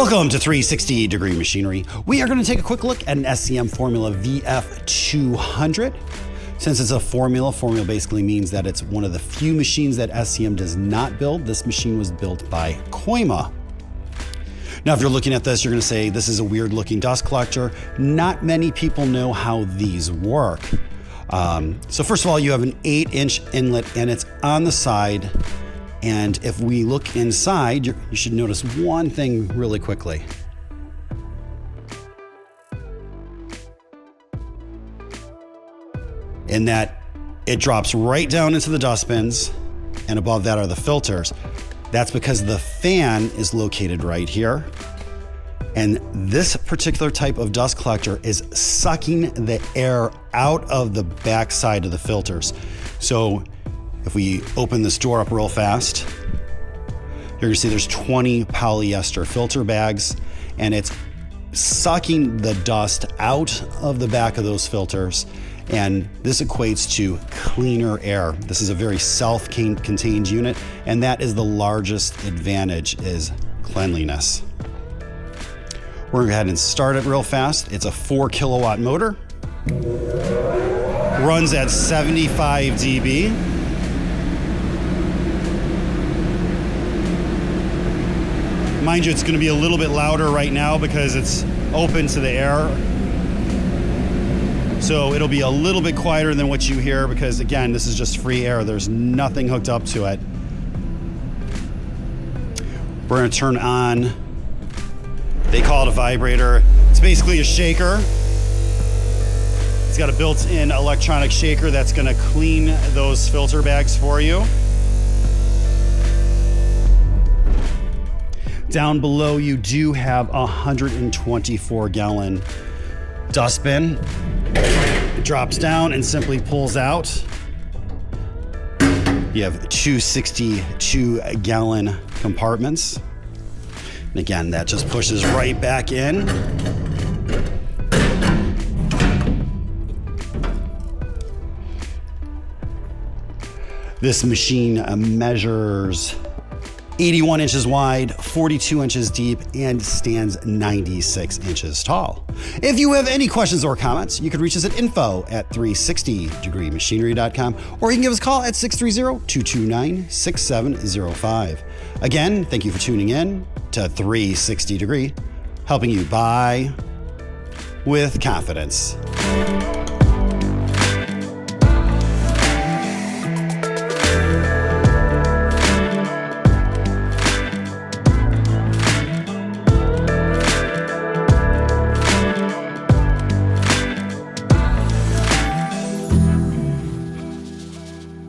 Welcome to 360 Degree Machinery. We are going to take a quick look at an SCM formula VF200. Since it's a formula basically means that it's one of the few machines that SCM does not build. This machine was built by Koima. Now, if you're looking at this, you're going to say, this is a weird looking dust collector. Not many people know how these work. So first of all, you have an 8-inch inlet and it's on the side. And if we look inside, you should notice one thing really quickly. In that it drops right down into the dust bins, and above that are the filters. That's because the fan is located right here. And this particular type of dust collector is sucking the air out of the back side of the filters. So if we open this door up real fast, you're gonna see there's 20 polyester filter bags, and it's sucking the dust out of the back of those filters. And this equates to cleaner air. This is a very self-contained unit, and that is the largest advantage, is cleanliness. We're gonna go ahead and start it real fast. It's a 4 kilowatt motor. Runs at 75 dB. Mind you, it's gonna be a little bit louder right now because it's open to the air. So it'll be a little bit quieter than what you hear because, again, this is just free air. There's nothing hooked up to it. We're gonna turn on, they call it a vibrator. It's basically a shaker. It's got a built-in electronic shaker that's gonna clean those filter bags for you. Down below, you do have a 124 gallon dustbin. It drops down and simply pulls out. You have 262 gallon compartments. And again, that just pushes right back in. This machine measures 81 inches wide, 42 inches deep, and stands 96 inches tall. If you have any questions or comments, you can reach us at info@360degreemachinery.com, or you can give us a call at 630-229-6705. Again, thank you for tuning in to 360 Degree, helping you buy with confidence.